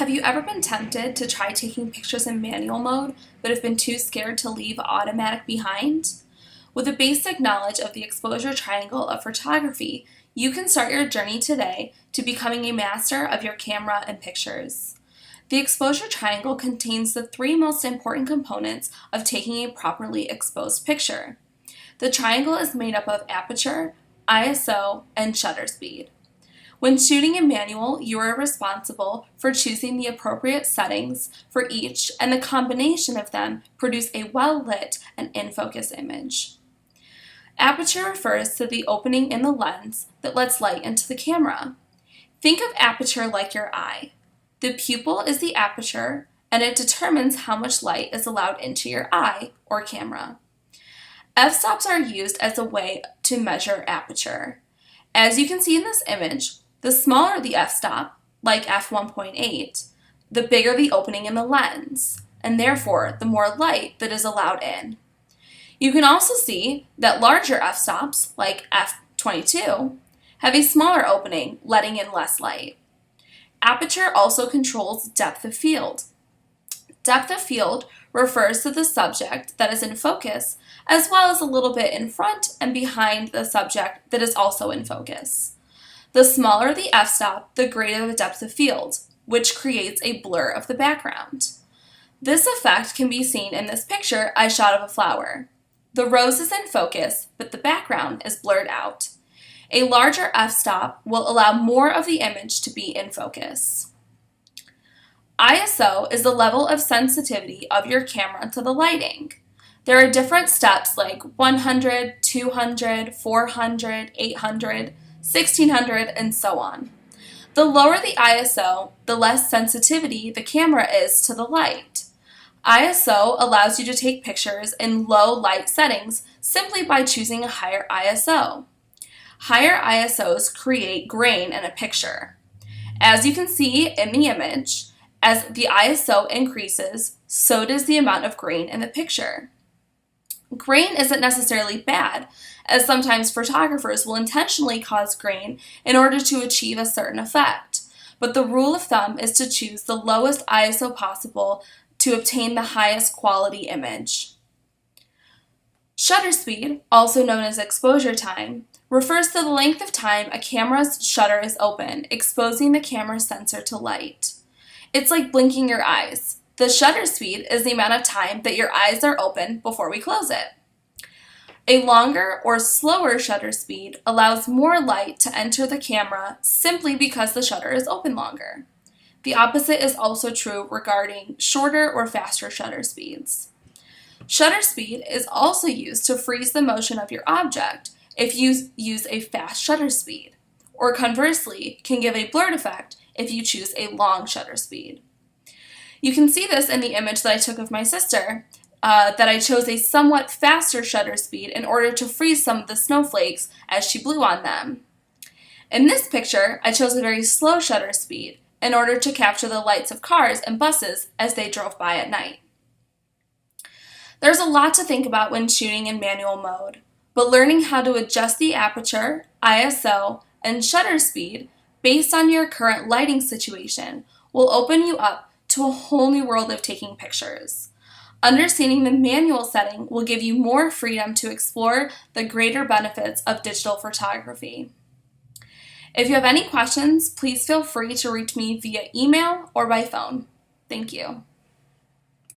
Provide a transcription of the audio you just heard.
Have you ever been tempted to try taking pictures in manual mode, but have been too scared to leave automatic behind? With a basic knowledge of the exposure triangle of photography, you can start your journey today to becoming a master of your camera and pictures. The exposure triangle contains the three most important components of taking a properly exposed picture. The triangle is made up of aperture, ISO, and shutter speed. When shooting in manual, you are responsible for choosing the appropriate settings for each, and the combination of them produce a well-lit and in-focus image. Aperture refers to the opening in the lens that lets light into the camera. Think of aperture like your eye. The pupil is the aperture, and it determines how much light is allowed into your eye or camera. F-stops are used as a way to measure aperture. As you can see in this image, the smaller the f-stop, like f1.8, the bigger the opening in the lens, and therefore the more light that is allowed in. You can also see that larger f-stops, like f22, have a smaller opening, letting in less light. Aperture also controls depth of field. Depth of field refers to the subject that is in focus, as well as a little bit in front and behind the subject that is also in focus. The smaller the f-stop, the greater the depth of field, which creates a blur of the background. This effect can be seen in this picture I shot of a flower. The rose is in focus, but the background is blurred out. A larger f-stop will allow more of the image to be in focus. ISO is the level of sensitivity of your camera to the lighting. There are different steps like 100, 200, 400, 800, 1600, and so on. The lower the ISO, the less sensitivity the camera is to the light. ISO allows you to take pictures in low light settings simply by choosing a higher ISO. Higher ISOs create grain in a picture. As you can see in the image, as the ISO increases, so does the amount of grain in the picture. Grain isn't necessarily bad, as sometimes photographers will intentionally cause grain in order to achieve a certain effect, but the rule of thumb is to choose the lowest ISO possible to obtain the highest quality image. Shutter speed, also known as exposure time, refers to the length of time a camera's shutter is open, exposing the camera sensor to light. It's like blinking your eyes. The shutter speed is the amount of time that your eyes are open before we close it. A longer or slower shutter speed allows more light to enter the camera simply because the shutter is open longer. The opposite is also true regarding shorter or faster shutter speeds. Shutter speed is also used to freeze the motion of your object if you use a fast shutter speed, or conversely, can give a blurred effect if you choose a long shutter speed. You can see this in the image that I took of my sister, that I chose a somewhat faster shutter speed in order to freeze some of the snowflakes as she blew on them. In this picture, I chose a very slow shutter speed in order to capture the lights of cars and buses as they drove by at night. There's a lot to think about when shooting in manual mode, but learning how to adjust the aperture, ISO, and shutter speed based on your current lighting situation will open you up to a whole new world of taking pictures. Understanding the manual setting will give you more freedom to explore the greater benefits of digital photography. If you have any questions, please feel free to reach me via email or by phone. Thank you.